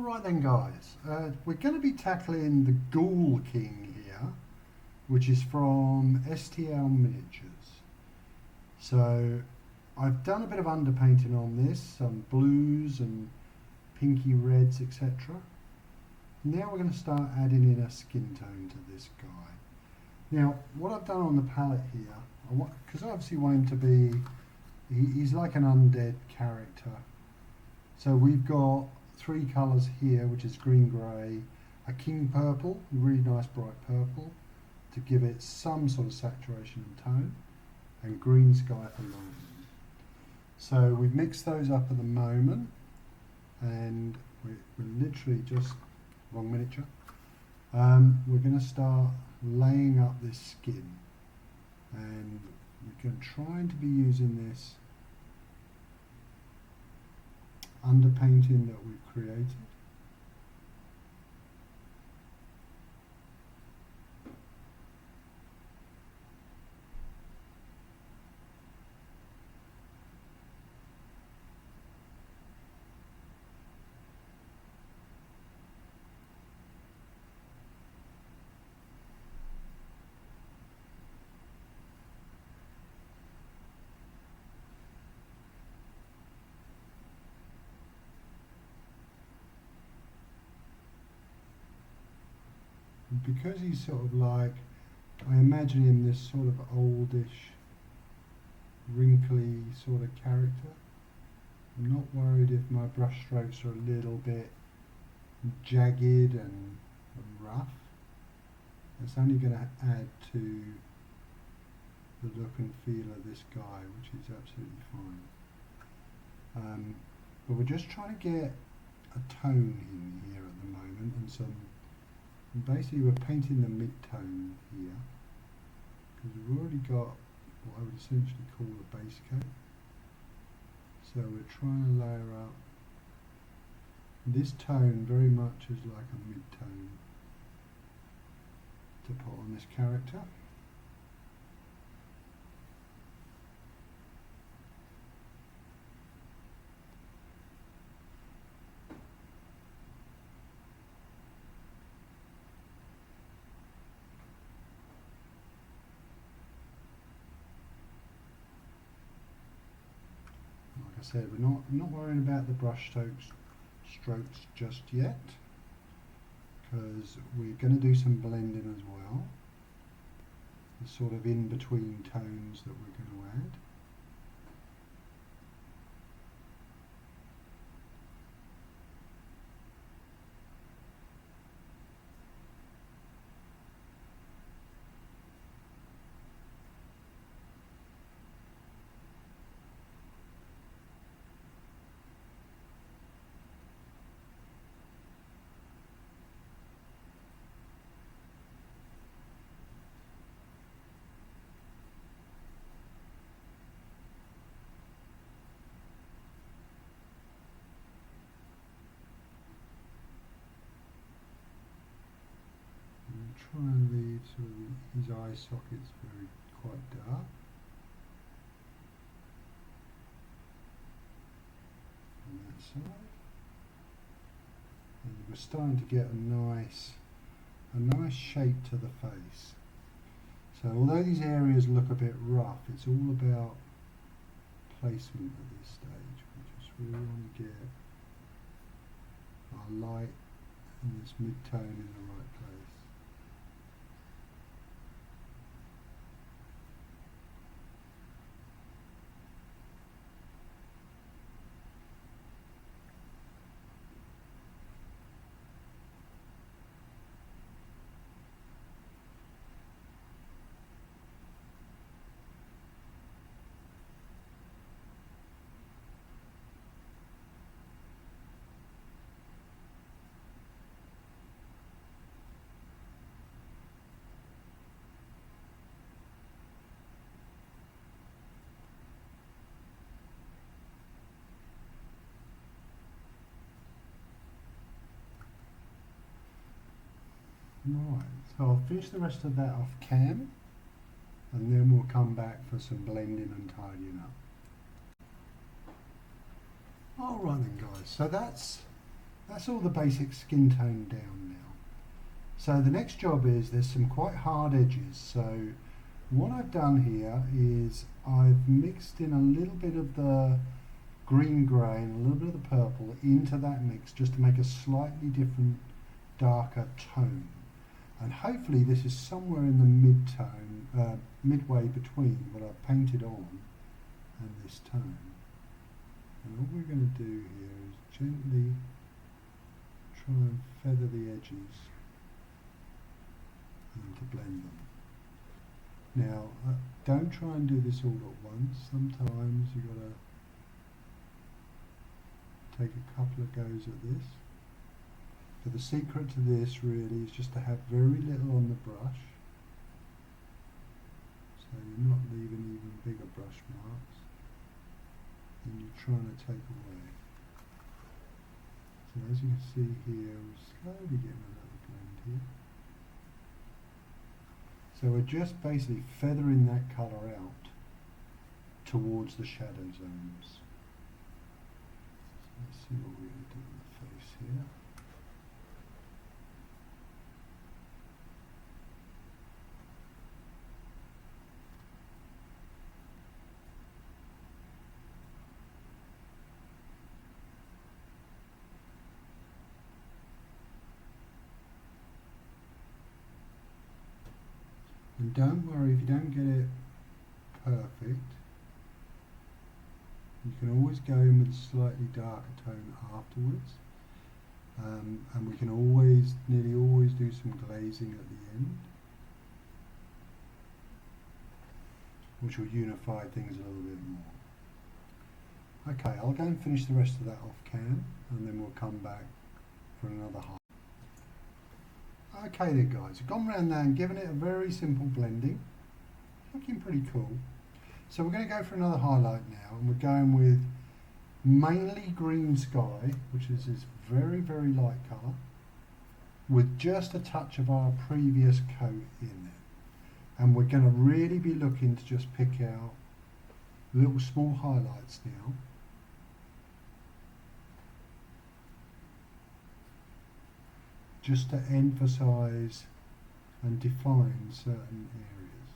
Alright then guys, we're going to be tackling the Ghoul King here, which is from STL Miniatures. So I've done a bit of underpainting on this, some blues and pinky reds, etc. Now we're going to start adding in a skin tone to this guy. Now what I've done on the palette here, because I obviously want him to be, he's like an undead character. So we've got three colours here, which is green, grey, a king purple, a really nice bright purple, to give it some sort of saturation and tone, and green sky for lightning. So we've mixed those up at the moment, and we're literally just, wrong miniature, we're going to start laying up this skin, and we're trying to be using this underpainting that we've created. Because he's sort of like, I imagine him this sort of oldish, wrinkly sort of character. I'm not worried if my brush strokes are a little bit jagged and rough. It's only going to add to the look and feel of this guy, which is absolutely fine. But we're just trying to get a tone in here at the moment, and basically we're painting the mid-tone here, because we've already got what I would essentially call a base coat. So we're trying to layer up. This tone very much is like a mid-tone to put on this character. I said, we're not worrying about the brush strokes just yet, because we're going to do some blending as well, the sort of in between tones that we're going to add. Try and leave sort of his eye sockets quite dark. On that side. And we're starting to get a nice shape to the face. So although these areas look a bit rough, it's all about placement at this stage. We just really want to get our light and this mid-tone in the right place. Right, so I'll finish the rest of that off cam, and then we'll come back for some blending and tidying up. Alright then guys, so that's that's all the basic skin tone down now. So the next job is, there's some quite hard edges. So what I've done here is I've mixed in a little bit of the green grey and a little bit of the purple into that mix, just to make a slightly different, darker tone. And hopefully this is somewhere in the mid-tone, midway between what I've painted on and this tone. And all we're going to do here is gently try and feather the edges and to blend them. Now, don't try and do this all at once. Sometimes you've got to take a couple of goes at this. But the secret to this really is just to have very little on the brush, so you're not leaving even bigger brush marks than you're trying to take away. So as you can see here, we're slowly getting a little blend here. So we're just basically feathering that colour out towards the shadow zones. So let's see what we're going to do on the face here. And don't worry if you don't get it perfect. You can always go in with a slightly darker tone afterwards. And we can always, nearly always do some glazing at the end, which will unify things a little bit more. Okay, I'll go and finish the rest of that off cam, and then we'll come back for another half. Okay then guys, I've gone round there and given it a very simple blending. Looking pretty cool. So we're going to go for another highlight now, and we're going with mainly green sky, which is this very, very light colour, with just a touch of our previous coat in there. And we're going to really be looking to just pick out little small highlights now. Just to emphasise and define certain areas.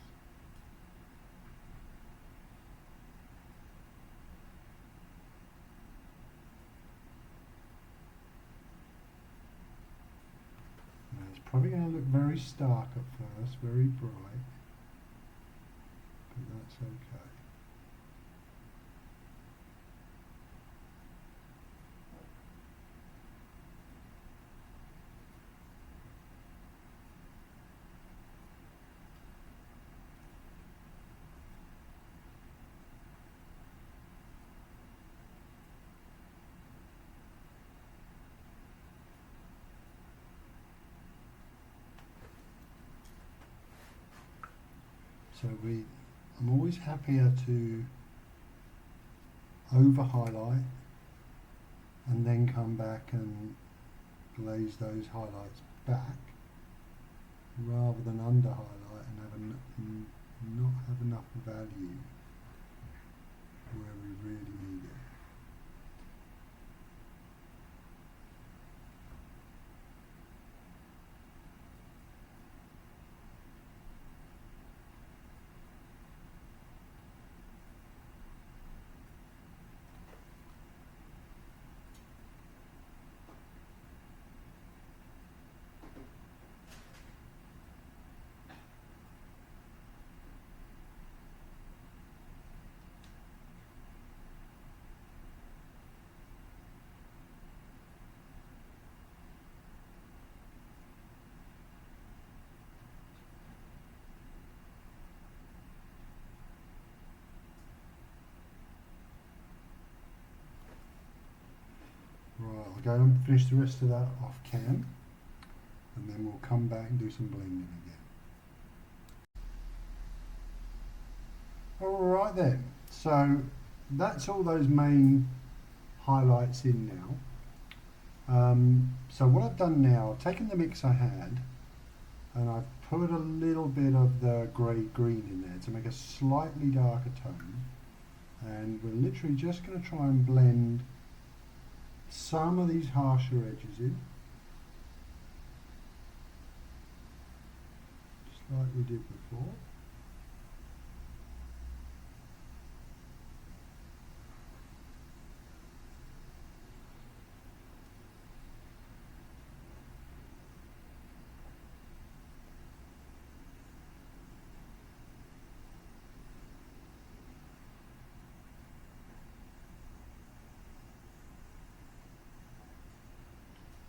Now it's probably going to look very stark at first, very bright, but that's okay. So I'm always happier to over highlight and then come back and glaze those highlights back, rather than under highlight and not have enough value where we really need it. Right, I'll go and finish the rest of that off cam, and then we'll come back and do some blending again. Alright then, so that's all those main highlights in now. So what I've done now, I've taken the mix I had and I've put a little bit of the grey-green in there to make a slightly darker tone, and we're literally just going to try and blend some of these harsher edges in, just like we did before.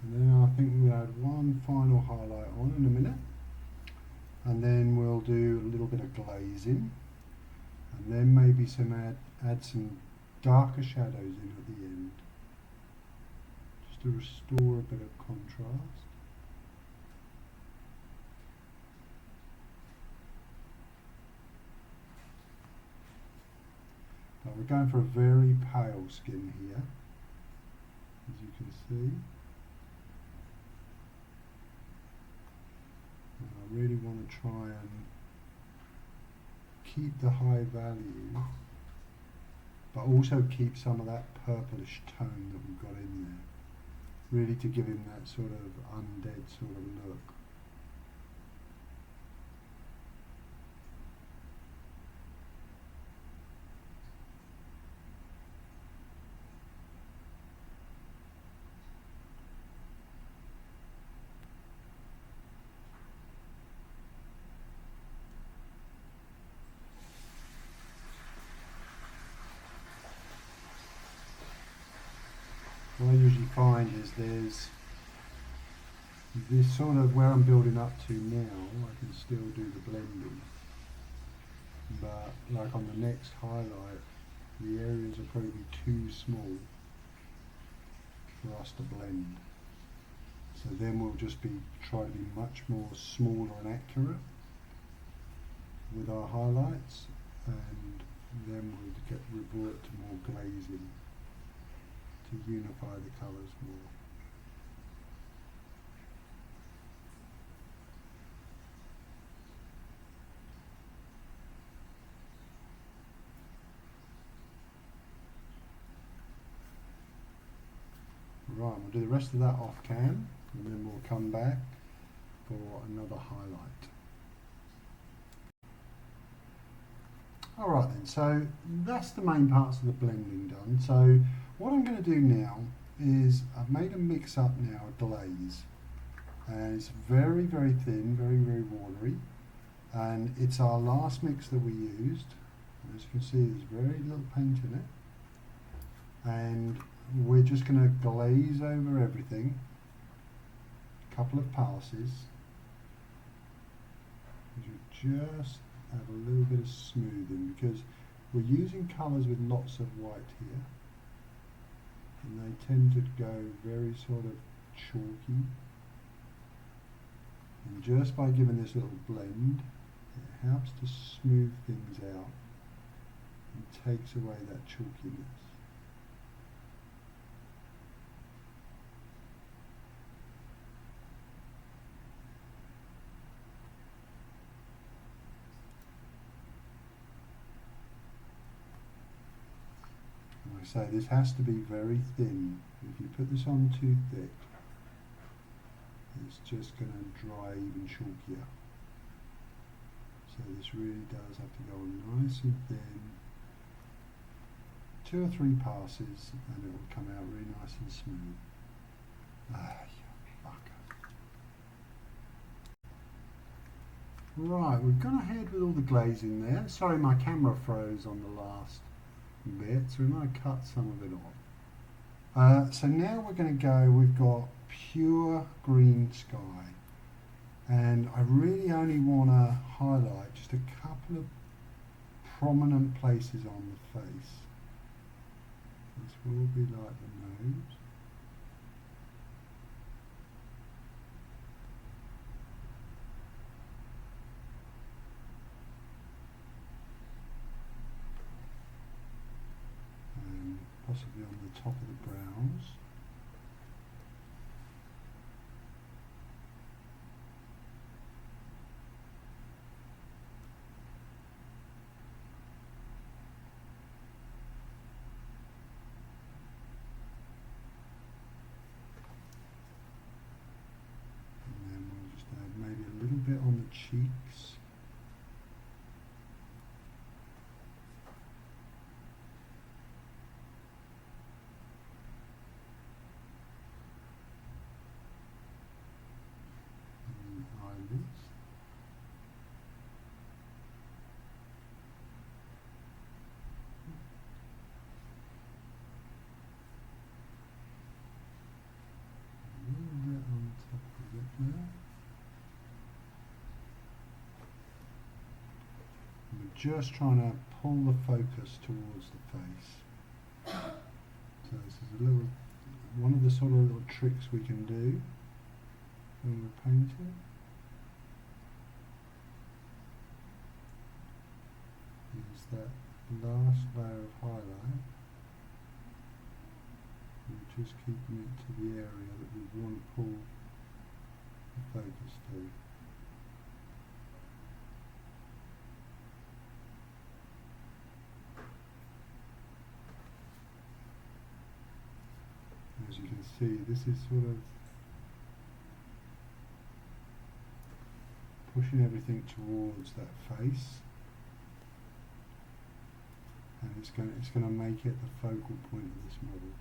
And then I think we'll add one final highlight on in a minute, and then we'll do a little bit of glazing, and then maybe add some darker shadows in at the end, just to restore a bit of contrast. Now we're going for a very pale skin here, as you can see. And I really want to try and keep the high value, but also keep some of that purplish tone that we've got in there, really to give him that sort of undead sort of look. What I usually find is there's this sort of where I'm building up to now, I can still do the blending, but like on the next highlight, the areas are probably too small for us to blend. So then we'll just try to be much more smaller and accurate with our highlights, and then we'll revert to more glazing to unify the colours more. Right, we'll do the rest of that off cam, and then we'll come back for another highlight. Alright then, so that's the main parts of the blending done. So what I'm going to do now is I've made a mix up now, a glaze, and it's very, very thin, very, very watery, and it's our last mix that we used. As you can see, there's very little paint in it, and we're just going to glaze over everything, a couple of passes, just add a little bit of smoothing, because we're using colours with lots of white here, and they tend to go very sort of chalky, and just by giving this little blend, it helps to smooth things out and takes away that chalkiness. Say this has to be very thin. If you put this on too thick, it's just going to dry even chalkier. So this really does have to go on nice and thin, 2 or 3 passes, and it will come out really nice and smooth. Ah, you fucker. Right, we've gone ahead with all the glazing there. Sorry, my camera froze on the last bit, so we might cut some of it off. So now we're going to go, we've got pure green sky, and I really only want to highlight just a couple of prominent places on the face. This will be like the nose. Possibly on the top of the brows. cheeks. And eyelids. A little bit on top of it there. We're just trying to pull the focus towards the face. So this is a little, one of the sort of little tricks we can do when we're painting. Is that last layer of highlight. We're just keeping it to the area that we want to pull the focus to. As you can see, this is sort of pushing everything towards that face, and it's going to make it the focal point of this model.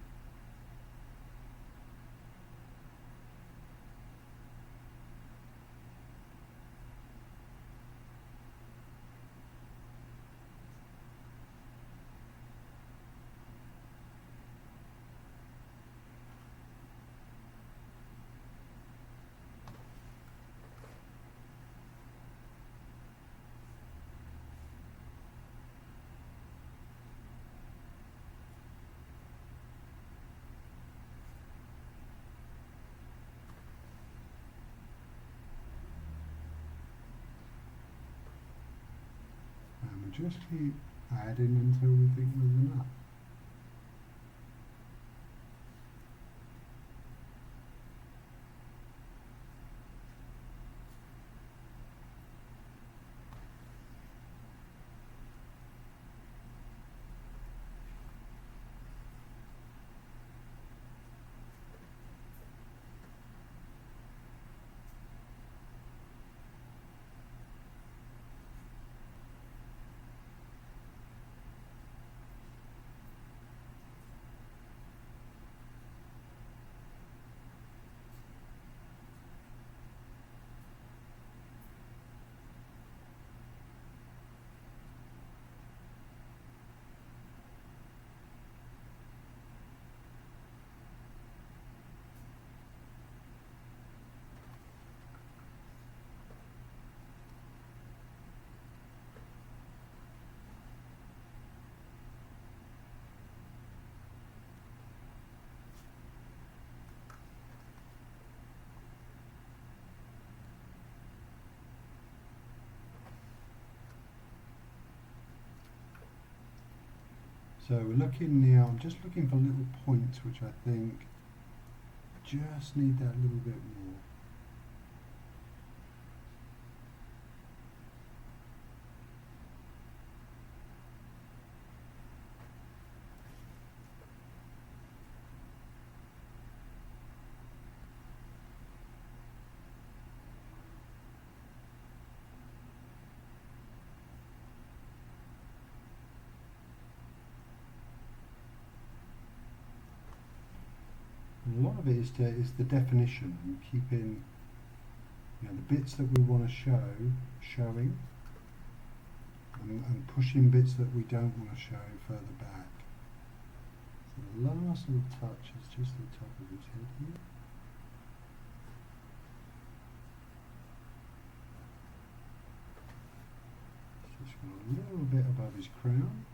And we just keep adding until we think there's enough. So we're looking now, I'm just looking for little points which I think just need that little bit more. A lot of it is the definition and keeping, you know, the bits that we want to showing, and pushing bits that we don't want to show further back. So the last little touch is just the top of his head here. Just got a little bit above his crown.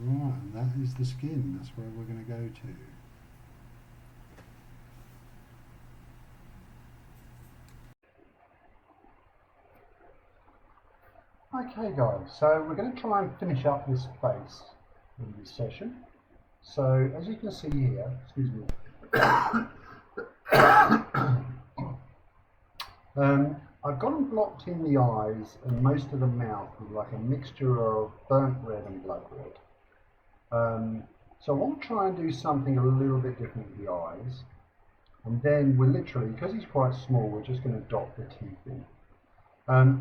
Right, and that is the skin, that's where we're going to go to. Okay guys, so we're going to try and finish up this face in this session. So as you can see here, excuse me, I've got them blocked in the eyes and most of the mouth with like a mixture of burnt red and blood red. So I want to try and do something a little bit different with the eyes. And then we're literally, because he's quite small, we're just going to dot the teeth in.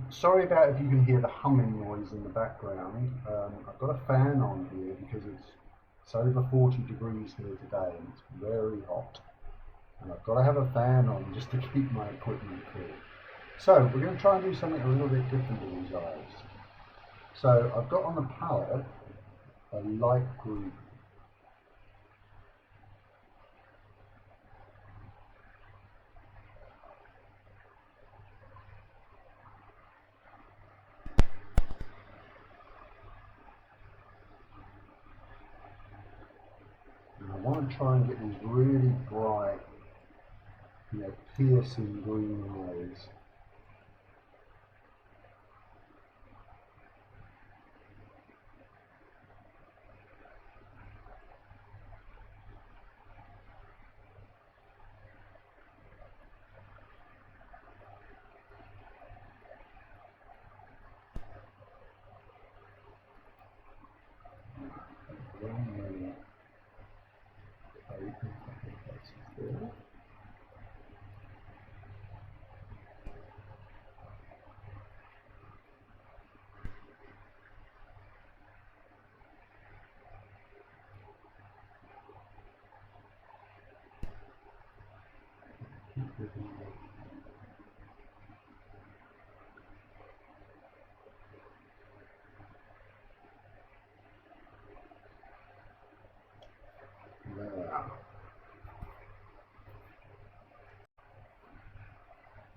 Sorry about if you can hear the humming noise in the background. I've got a fan on here because it's over 40 degrees here today and it's very hot. And I've got to have a fan on just to keep my equipment cool. So we're going to try and do something a little bit different with these eyes. So I've got on the palette a light green. And I want to try and get these really bright, piercing green eyes.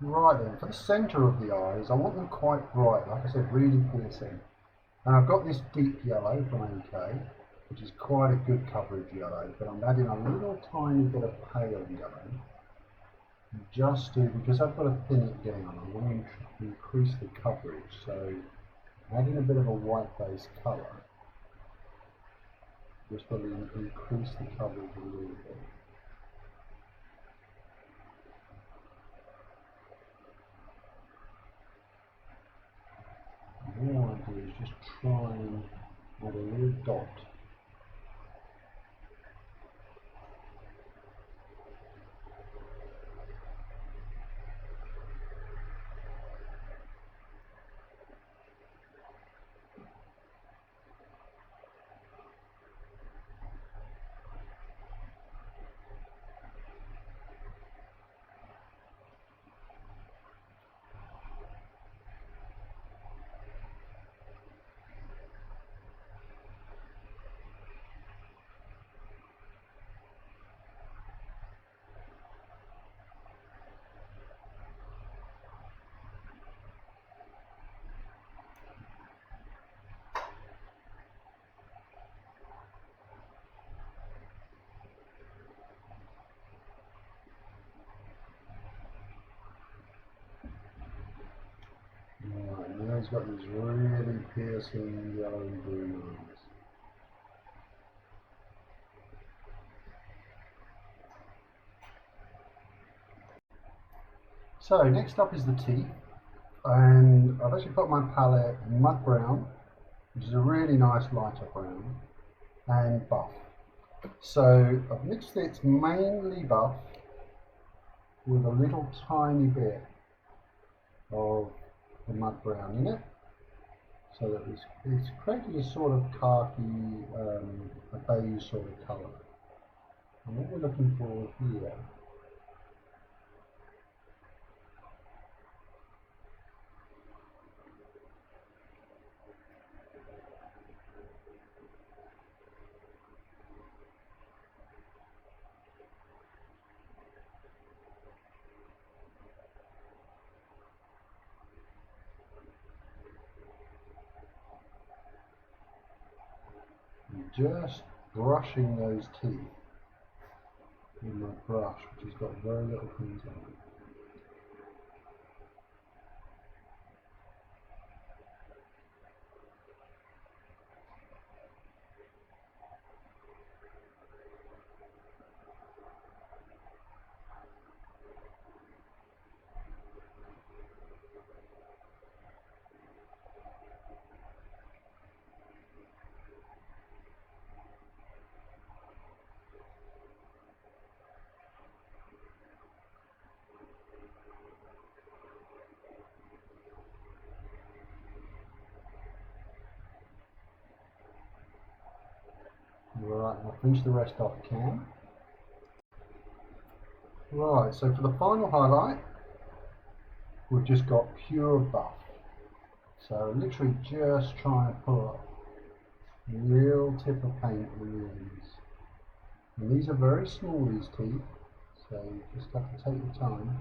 Right then, for the centre of the eyes, I want them quite bright, like I said, really piercing. And I've got this deep yellow from AK, which is quite a good coverage yellow, but I'm adding a little tiny bit of pale yellow, just to, because I've got to thin it down, I want to increase the coverage, so adding a bit of a white base colour, just will increase the coverage a little bit. All I do is just try and add a little dot. Right, now he's got these really piercing yellow and green eyes. So next up is the teeth, and I've actually put my palette mud brown, which is a really nice lighter brown, and buff. So I've mixed it mainly buff with a little tiny bit of the mud brown in it, so that it's created a sort of khaki, a beige sort of colour. And what we're looking for here just brushing those teeth with my brush, which has got very little things on it. Right, I'll finish the rest off cam. Right, so for the final highlight, we've just got pure buff. So literally just try and put a real tip of paint on these. And these are very small, these teeth, so you just have to take your time.